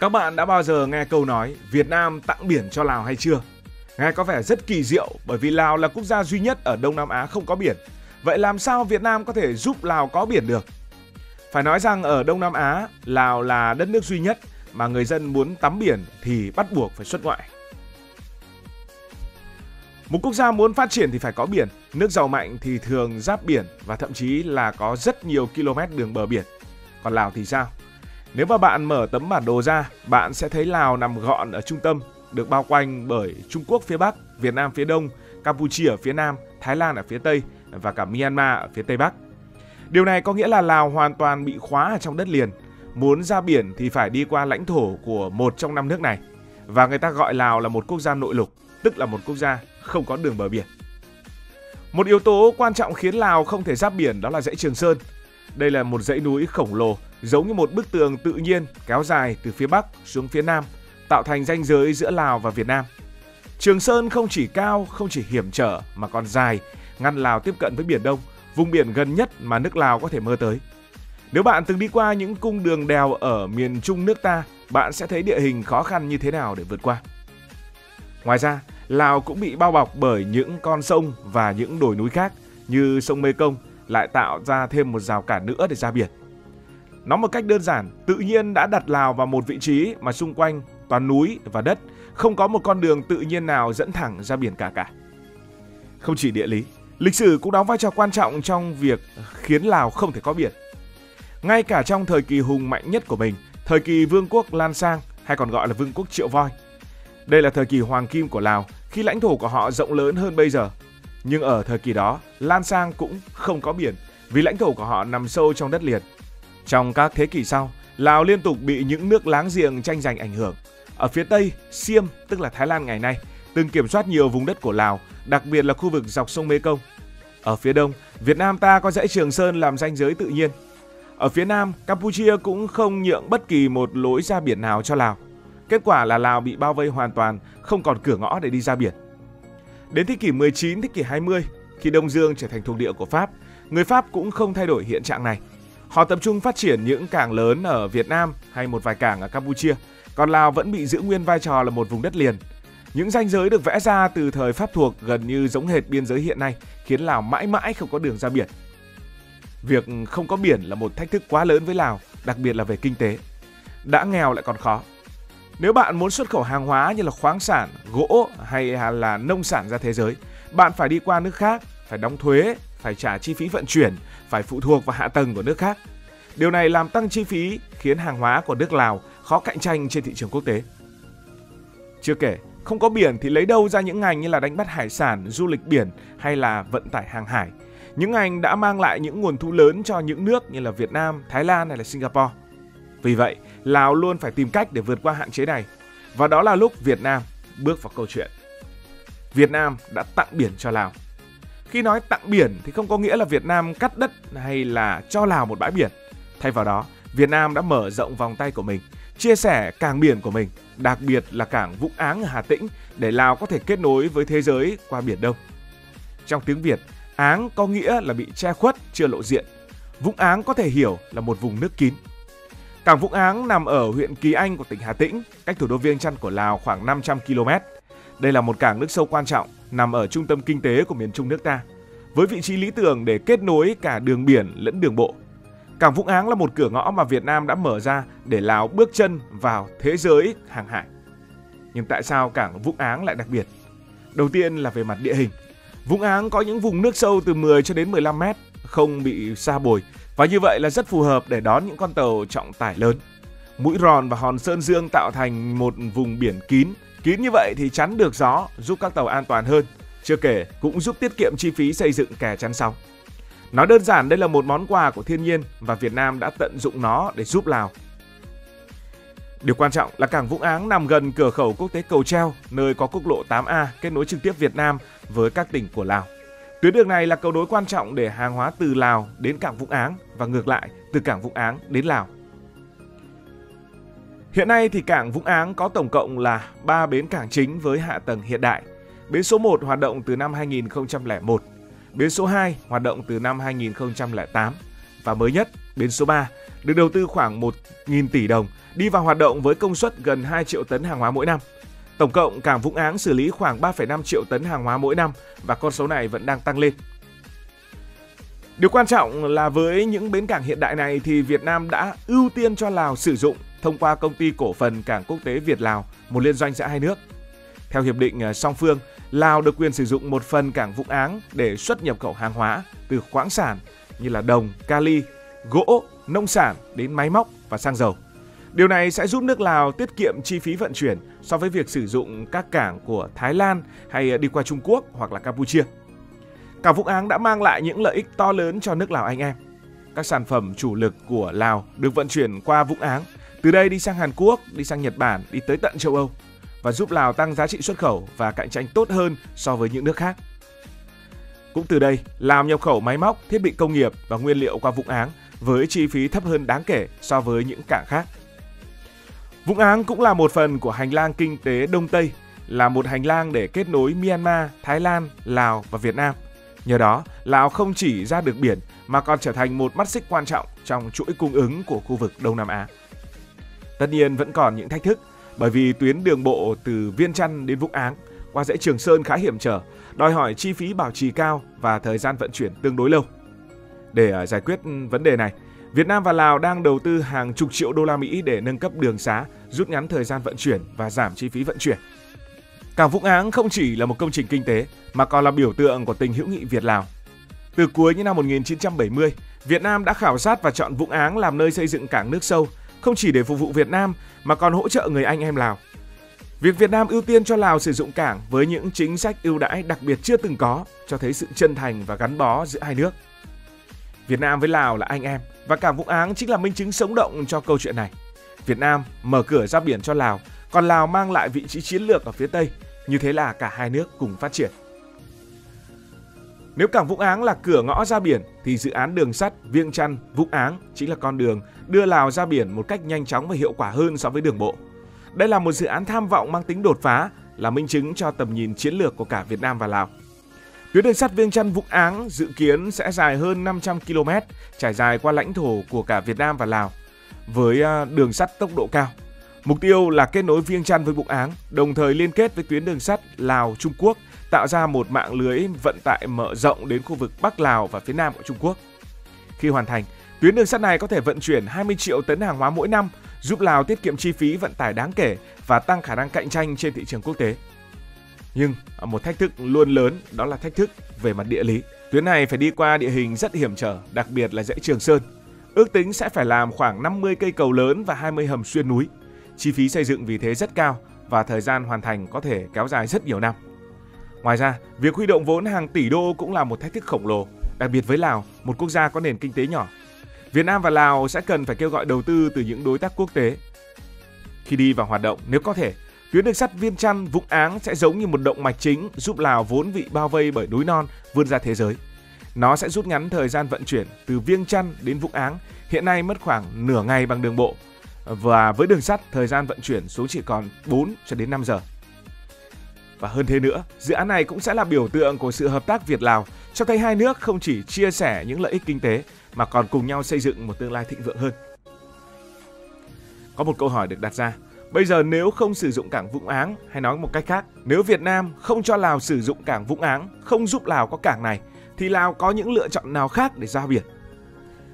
Các bạn đã bao giờ nghe câu nói Việt Nam tặng biển cho Lào hay chưa? Nghe có vẻ rất kỳ diệu bởi vì Lào là quốc gia duy nhất ở Đông Nam Á không có biển. Vậy làm sao Việt Nam có thể giúp Lào có biển được? Phải nói rằng ở Đông Nam Á, Lào là đất nước duy nhất mà người dân muốn tắm biển thì bắt buộc phải xuất ngoại. Một quốc gia muốn phát triển thì phải có biển, nước giàu mạnh thì thường giáp biển và thậm chí là có rất nhiều km đường bờ biển. Còn Lào thì sao? Nếu mà bạn mở tấm bản đồ ra, bạn sẽ thấy Lào nằm gọn ở trung tâm, được bao quanh bởi Trung Quốc phía Bắc, Việt Nam phía Đông, Campuchia ở phía Nam, Thái Lan ở phía Tây và cả Myanmar ở phía Tây Bắc. Điều này có nghĩa là Lào hoàn toàn bị khóa ở trong đất liền. Muốn ra biển thì phải đi qua lãnh thổ của một trong 5 nước này. Và người ta gọi Lào là một quốc gia nội lục, tức là một quốc gia không có đường bờ biển. Một yếu tố quan trọng khiến Lào không thể giáp biển đó là dãy Trường Sơn. Đây là một dãy núi khổng lồ, giống như một bức tường tự nhiên kéo dài từ phía Bắc xuống phía Nam, tạo thành ranh giới giữa Lào và Việt Nam. Trường Sơn không chỉ cao, không chỉ hiểm trở mà còn dài, ngăn Lào tiếp cận với Biển Đông, vùng biển gần nhất mà nước Lào có thể mơ tới. Nếu bạn từng đi qua những cung đường đèo ở miền Trung nước ta, bạn sẽ thấy địa hình khó khăn như thế nào để vượt qua. Ngoài ra, Lào cũng bị bao bọc bởi những con sông và những đồi núi khác như sông Mekong lại tạo ra thêm một rào cản nữa để ra biển. Nói một cách đơn giản, tự nhiên đã đặt Lào vào một vị trí mà xung quanh toàn núi và đất, không có một con đường tự nhiên nào dẫn thẳng ra biển cả. Không chỉ địa lý, lịch sử cũng đóng vai trò quan trọng trong việc khiến Lào không thể có biển. Ngay cả trong thời kỳ hùng mạnh nhất của mình, thời kỳ Vương quốc Lan Sang hay còn gọi là Vương quốc Triệu Voi. Đây là thời kỳ hoàng kim của Lào khi lãnh thổ của họ rộng lớn hơn bây giờ. Nhưng ở thời kỳ đó, Lan Sang cũng không có biển vì lãnh thổ của họ nằm sâu trong đất liền. Trong các thế kỷ sau, Lào liên tục bị những nước láng giềng tranh giành ảnh hưởng. Ở phía Tây, Siem, tức là Thái Lan ngày nay, từng kiểm soát nhiều vùng đất của Lào, đặc biệt là khu vực dọc sông Mekong. Ở phía Đông, Việt Nam ta có dãy Trường Sơn làm ranh giới tự nhiên. Ở phía Nam, Campuchia cũng không nhượng bất kỳ một lối ra biển nào cho Lào. Kết quả là Lào bị bao vây hoàn toàn, không còn cửa ngõ để đi ra biển. Đến thế kỷ 19, thế kỷ 20, khi Đông Dương trở thành thuộc địa của Pháp, người Pháp cũng không thay đổi hiện trạng này. Họ tập trung phát triển những cảng lớn ở Việt Nam hay một vài cảng ở Campuchia, còn Lào vẫn bị giữ nguyên vai trò là một vùng đất liền. Những ranh giới được vẽ ra từ thời Pháp thuộc gần như giống hệt biên giới hiện nay, khiến Lào mãi mãi không có đường ra biển. Việc không có biển là một thách thức quá lớn với Lào, đặc biệt là về kinh tế. Đã nghèo lại còn khó. Nếu bạn muốn xuất khẩu hàng hóa như là khoáng sản, gỗ hay là nông sản ra thế giới, bạn phải đi qua nước khác, phải đóng thuế, phải trả chi phí vận chuyển, phải phụ thuộc vào hạ tầng của nước khác. Điều này làm tăng chi phí, khiến hàng hóa của nước Lào khó cạnh tranh trên thị trường quốc tế. Chưa kể, không có biển thì lấy đâu ra những ngành như là đánh bắt hải sản, du lịch biển hay là vận tải hàng hải. Những ngành đã mang lại những nguồn thu lớn cho những nước như là Việt Nam, Thái Lan hay là Singapore. Vì vậy, Lào luôn phải tìm cách để vượt qua hạn chế này. Và đó là lúc Việt Nam bước vào câu chuyện. Việt Nam đã tặng biển cho Lào. Khi nói tặng biển thì không có nghĩa là Việt Nam cắt đất hay là cho Lào một bãi biển. Thay vào đó, Việt Nam đã mở rộng vòng tay của mình, chia sẻ cảng biển của mình, đặc biệt là cảng Vũng Áng ở Hà Tĩnh để Lào có thể kết nối với thế giới qua Biển Đông. Trong tiếng Việt, Áng có nghĩa là bị che khuất, chưa lộ diện. Vũng Áng có thể hiểu là một vùng nước kín. Cảng Vũng Áng nằm ở huyện Kỳ Anh của tỉnh Hà Tĩnh, cách thủ đô Viêng Chăn của Lào khoảng 500 km. Đây là một cảng nước sâu quan trọng, nằm ở trung tâm kinh tế của miền Trung nước ta, với vị trí lý tưởng để kết nối cả đường biển lẫn đường bộ. Cảng Vũng Áng là một cửa ngõ mà Việt Nam đã mở ra để Lào bước chân vào thế giới hàng hải. Nhưng tại sao cảng Vũng Áng lại đặc biệt? Đầu tiên là về mặt địa hình. Vũng Áng có những vùng nước sâu từ 10 cho đến 15 mét, không bị sa bồi, và như vậy là rất phù hợp để đón những con tàu trọng tải lớn. Mũi Ròn và Hòn Sơn Dương tạo thành một vùng biển kín. Kín như vậy thì chắn được gió, giúp các tàu an toàn hơn. Chưa kể, cũng giúp tiết kiệm chi phí xây dựng kè chắn sóng. Nói đơn giản, đây là một món quà của thiên nhiên và Việt Nam đã tận dụng nó để giúp Lào. Điều quan trọng là cảng Vũng Áng nằm gần cửa khẩu quốc tế Cầu Treo, nơi có quốc lộ 8A kết nối trực tiếp Việt Nam với các tỉnh của Lào. Tuyến đường này là cầu nối quan trọng để hàng hóa từ Lào đến cảng Vũng Áng và ngược lại từ cảng Vũng Áng đến Lào. Hiện nay thì cảng Vũng Áng có tổng cộng là 3 bến cảng chính với hạ tầng hiện đại. Bến số 1 hoạt động từ năm 2001, bến số 2 hoạt động từ năm 2008 và mới nhất bến số 3, được đầu tư khoảng 1.000 tỷ đồng, đi vào hoạt động với công suất gần 2 triệu tấn hàng hóa mỗi năm. Tổng cộng, cảng Vũng Áng xử lý khoảng 3,5 triệu tấn hàng hóa mỗi năm và con số này vẫn đang tăng lên. Điều quan trọng là với những bến cảng hiện đại này thì Việt Nam đã ưu tiên cho Lào sử dụng thông qua Công ty Cổ phần Cảng Quốc tế Việt Lào, một liên doanh giữa hai nước. Theo hiệp định song phương, Lào được quyền sử dụng một phần cảng Vũng Áng để xuất nhập khẩu hàng hóa từ khoáng sản như là đồng, kali, gỗ, nông sản đến máy móc và xăng dầu. Điều này sẽ giúp nước Lào tiết kiệm chi phí vận chuyển so với việc sử dụng các cảng của Thái Lan hay đi qua Trung Quốc hoặc là Campuchia. Cảng Vũng Áng đã mang lại những lợi ích to lớn cho nước Lào anh em. Các sản phẩm chủ lực của Lào được vận chuyển qua Vũng Áng, từ đây đi sang Hàn Quốc, đi sang Nhật Bản, đi tới tận châu Âu và giúp Lào tăng giá trị xuất khẩu và cạnh tranh tốt hơn so với những nước khác. Cũng từ đây, Lào nhập khẩu máy móc, thiết bị công nghiệp và nguyên liệu qua Vũng Áng với chi phí thấp hơn đáng kể so với những cảng khác. Vũng Áng cũng là một phần của hành lang kinh tế Đông Tây, là một hành lang để kết nối Myanmar, Thái Lan, Lào và Việt Nam. Nhờ đó, Lào không chỉ ra được biển mà còn trở thành một mắt xích quan trọng trong chuỗi cung ứng của khu vực Đông Nam Á. Tất nhiên vẫn còn những thách thức, bởi vì tuyến đường bộ từ Viêng Chăn đến Vũng Áng qua dãy Trường Sơn khá hiểm trở, đòi hỏi chi phí bảo trì cao và thời gian vận chuyển tương đối lâu. Để giải quyết vấn đề này, Việt Nam và Lào đang đầu tư hàng chục triệu đô la Mỹ để nâng cấp đường xá, rút ngắn thời gian vận chuyển và giảm chi phí vận chuyển. Cảng Vũng Áng không chỉ là một công trình kinh tế mà còn là biểu tượng của tình hữu nghị Việt-Lào. Từ cuối những năm 1970, Việt Nam đã khảo sát và chọn Vũng Áng làm nơi xây dựng cảng nước sâu, không chỉ để phục vụ Việt Nam mà còn hỗ trợ người anh em Lào. Việc Việt Nam ưu tiên cho Lào sử dụng cảng với những chính sách ưu đãi đặc biệt chưa từng có cho thấy sự chân thành và gắn bó giữa hai nước. Việt Nam với Lào là anh em và cảng Vũng Áng chính là minh chứng sống động cho câu chuyện này. Việt Nam mở cửa ra biển cho Lào, còn Lào mang lại vị trí chiến lược ở phía Tây. Như thế là cả hai nước cùng phát triển. Nếu cảng Vũng Áng là cửa ngõ ra biển thì dự án đường sắt Viêng Chăn - Vũng Áng chính là con đường đưa Lào ra biển một cách nhanh chóng và hiệu quả hơn so với đường bộ. Đây là một dự án tham vọng mang tính đột phá, là minh chứng cho tầm nhìn chiến lược của cả Việt Nam và Lào. Tuyến đường sắt Viêng Chăn - Vũng Áng dự kiến sẽ dài hơn 500 km, trải dài qua lãnh thổ của cả Việt Nam và Lào với đường sắt tốc độ cao. Mục tiêu là kết nối Viêng Chăn với Vũng Áng, đồng thời liên kết với tuyến đường sắt Lào-Trung Quốc, tạo ra một mạng lưới vận tải mở rộng đến khu vực Bắc Lào và phía Nam của Trung Quốc. Khi hoàn thành, tuyến đường sắt này có thể vận chuyển 20 triệu tấn hàng hóa mỗi năm, giúp Lào tiết kiệm chi phí vận tải đáng kể và tăng khả năng cạnh tranh trên thị trường quốc tế. Nhưng một thách thức luôn lớn đó là thách thức về mặt địa lý. Tuyến này phải đi qua địa hình rất hiểm trở, đặc biệt là dãy Trường Sơn. Ước tính sẽ phải làm khoảng 50 cây cầu lớn và 20 hầm xuyên núi. Chi phí xây dựng vì thế rất cao và thời gian hoàn thành có thể kéo dài rất nhiều năm. Ngoài ra, việc huy động vốn hàng tỷ đô cũng là một thách thức khổng lồ, đặc biệt với Lào, một quốc gia có nền kinh tế nhỏ. Việt Nam và Lào sẽ cần phải kêu gọi đầu tư từ những đối tác quốc tế. Khi đi vào hoạt động, nếu có thể, tuyến đường sắt Viêng Chăn - Vũng Áng sẽ giống như một động mạch chính giúp Lào vốn bị bao vây bởi núi non vươn ra thế giới. Nó sẽ rút ngắn thời gian vận chuyển từ Viêng Chăn đến Vũng Áng, hiện nay mất khoảng nửa ngày bằng đường bộ. Và với đường sắt, thời gian vận chuyển xuống chỉ còn 4 cho đến 5 giờ. Và hơn thế nữa, dự án này cũng sẽ là biểu tượng của sự hợp tác Việt-Lào, cho thấy hai nước không chỉ chia sẻ những lợi ích kinh tế mà còn cùng nhau xây dựng một tương lai thịnh vượng hơn. Có một câu hỏi được đặt ra, bây giờ nếu không sử dụng cảng Vũng Áng, hay nói một cách khác, nếu Việt Nam không cho Lào sử dụng cảng Vũng Áng, không giúp Lào có cảng này, thì Lào có những lựa chọn nào khác để ra biển?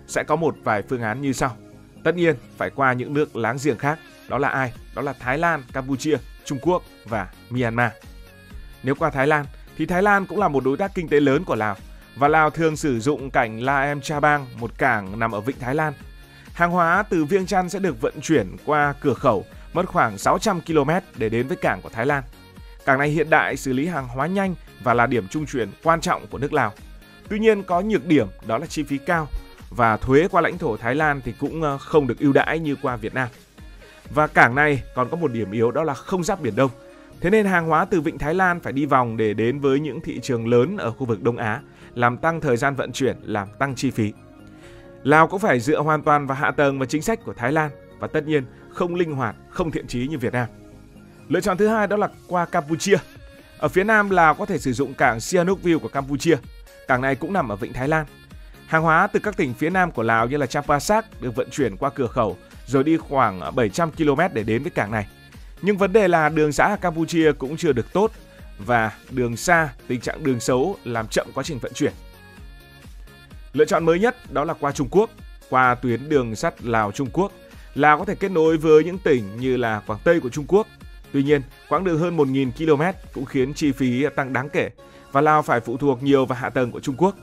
Sẽ có một vài phương án như sau. Tất nhiên, phải qua những nước láng giềng khác. Đó là ai? Đó là Thái Lan, Campuchia, Trung Quốc và Myanmar. Nếu qua Thái Lan, thì Thái Lan cũng là một đối tác kinh tế lớn của Lào. Và Lào thường sử dụng cảnh La Em Cha Bang, một cảng nằm ở vịnh Thái Lan. Hàng hóa từ Viêng Chăn sẽ được vận chuyển qua cửa khẩu, mất khoảng 600 km để đến với cảng của Thái Lan. Cảng này hiện đại, xử lý hàng hóa nhanh và là điểm trung chuyển quan trọng của nước Lào. Tuy nhiên có nhược điểm đó là chi phí cao và thuế qua lãnh thổ Thái Lan thì cũng không được ưu đãi như qua Việt Nam. Và cảng này còn có một điểm yếu đó là không giáp Biển Đông. Thế nên hàng hóa từ vịnh Thái Lan phải đi vòng để đến với những thị trường lớn ở khu vực Đông Á, làm tăng thời gian vận chuyển, làm tăng chi phí. Lào cũng phải dựa hoàn toàn vào hạ tầng và chính sách của Thái Lan và tất nhiên không linh hoạt, không thiện chí như Việt Nam. Lựa chọn thứ hai đó là qua Campuchia. Ở phía Nam, Lào có thể sử dụng cảng Sihanoukville của Campuchia. Cảng này cũng nằm ở vịnh Thái Lan. Hàng hóa từ các tỉnh phía nam của Lào như là Champasak được vận chuyển qua cửa khẩu rồi đi khoảng 700 km để đến với cảng này. Nhưng vấn đề là đường sá ở Campuchia cũng chưa được tốt và đường xa, tình trạng đường xấu làm chậm quá trình vận chuyển. Lựa chọn mới nhất đó là qua Trung Quốc, qua tuyến đường sắt Lào-Trung Quốc. Lào có thể kết nối với những tỉnh như là Quảng Tây của Trung Quốc. Tuy nhiên, quãng đường hơn 1.000 km cũng khiến chi phí tăng đáng kể và Lào phải phụ thuộc nhiều vào hạ tầng của Trung Quốc.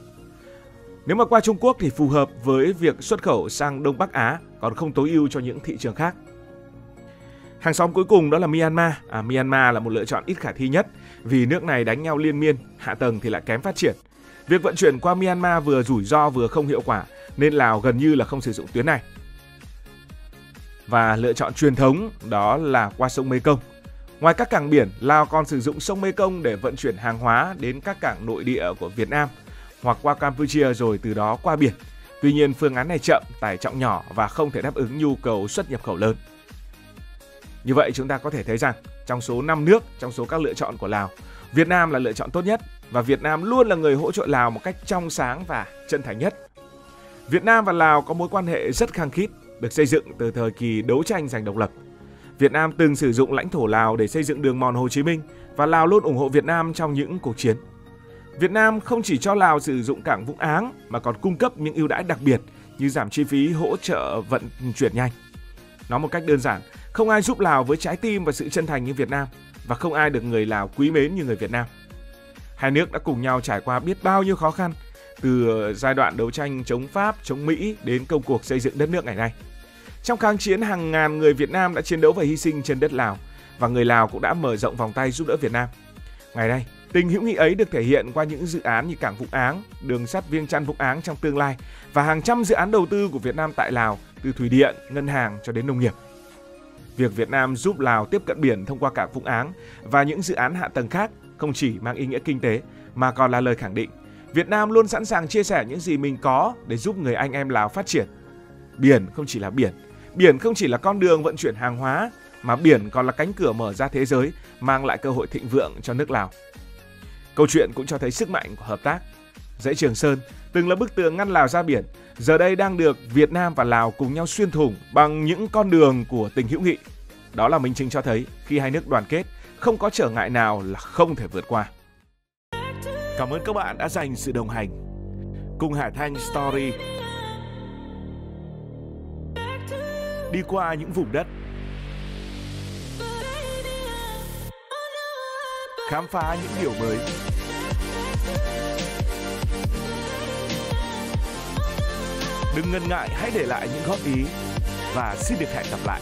Nếu mà qua Trung Quốc thì phù hợp với việc xuất khẩu sang Đông Bắc Á, còn không tối ưu cho những thị trường khác. Hàng xóm cuối cùng đó là Myanmar. Myanmar là một lựa chọn ít khả thi nhất vì nước này đánh nhau liên miên, hạ tầng thì lại kém phát triển. Việc vận chuyển qua Myanmar vừa rủi ro vừa không hiệu quả nên Lào gần như là không sử dụng tuyến này. Và lựa chọn truyền thống đó là qua sông Mekong. Ngoài các cảng biển, Lào còn sử dụng sông Mekong để vận chuyển hàng hóa đến các cảng nội địa của Việt Nam hoặc qua Campuchia rồi từ đó qua biển. Tuy nhiên phương án này chậm, tải trọng nhỏ và không thể đáp ứng nhu cầu xuất nhập khẩu lớn. Như vậy chúng ta có thể thấy rằng trong số 5 nước, trong số các lựa chọn của Lào, Việt Nam là lựa chọn tốt nhất và Việt Nam luôn là người hỗ trợ Lào một cách trong sáng và chân thành nhất. Việt Nam và Lào có mối quan hệ rất khăng khít, được xây dựng từ thời kỳ đấu tranh giành độc lập. Việt Nam từng sử dụng lãnh thổ Lào để xây dựng đường mòn Hồ Chí Minh và Lào luôn ủng hộ Việt Nam trong những cuộc chiến. Việt Nam không chỉ cho Lào sử dụng cảng Vũng Áng mà còn cung cấp những ưu đãi đặc biệt như giảm chi phí hỗ trợ vận chuyển nhanh. Nói một cách đơn giản, không ai giúp Lào với trái tim và sự chân thành như Việt Nam và không ai được người Lào quý mến như người Việt Nam. Hai nước đã cùng nhau trải qua biết bao nhiêu khó khăn từ giai đoạn đấu tranh chống Pháp, chống Mỹ đến công cuộc xây dựng đất nước ngày nay. Trong kháng chiến, hàng ngàn người Việt Nam đã chiến đấu và hy sinh trên đất Lào và người Lào cũng đã mở rộng vòng tay giúp đỡ Việt Nam. Ngày nay, tình hữu nghị ấy được thể hiện qua những dự án như cảng Vũng Áng, đường sắt Viêng Chăn Vũng Áng trong tương lai và hàng trăm dự án đầu tư của Việt Nam tại Lào từ thủy điện, ngân hàng cho đến nông nghiệp. Việc Việt Nam giúp Lào tiếp cận biển thông qua cảng Vũng Áng và những dự án hạ tầng khác không chỉ mang ý nghĩa kinh tế mà còn là lời khẳng định Việt Nam luôn sẵn sàng chia sẻ những gì mình có để giúp người anh em Lào phát triển. Biển không chỉ là biển, biển không chỉ là con đường vận chuyển hàng hóa, mà biển còn là cánh cửa mở ra thế giới, mang lại cơ hội thịnh vượng cho nước Lào. Câu chuyện cũng cho thấy sức mạnh của hợp tác. Dãy Trường Sơn từng là bức tường ngăn Lào ra biển, giờ đây đang được Việt Nam và Lào cùng nhau xuyên thủng bằng những con đường của tình hữu nghị. Đó là minh chứng cho thấy khi hai nước đoàn kết, không có trở ngại nào là không thể vượt qua. Cảm ơn các bạn đã dành sự đồng hành cùng Hải Thanh Story. Đi qua những vùng đất, khám phá những điều mới. Đừng ngần ngại, hãy để lại những góp ý và xin được hẹn gặp lại.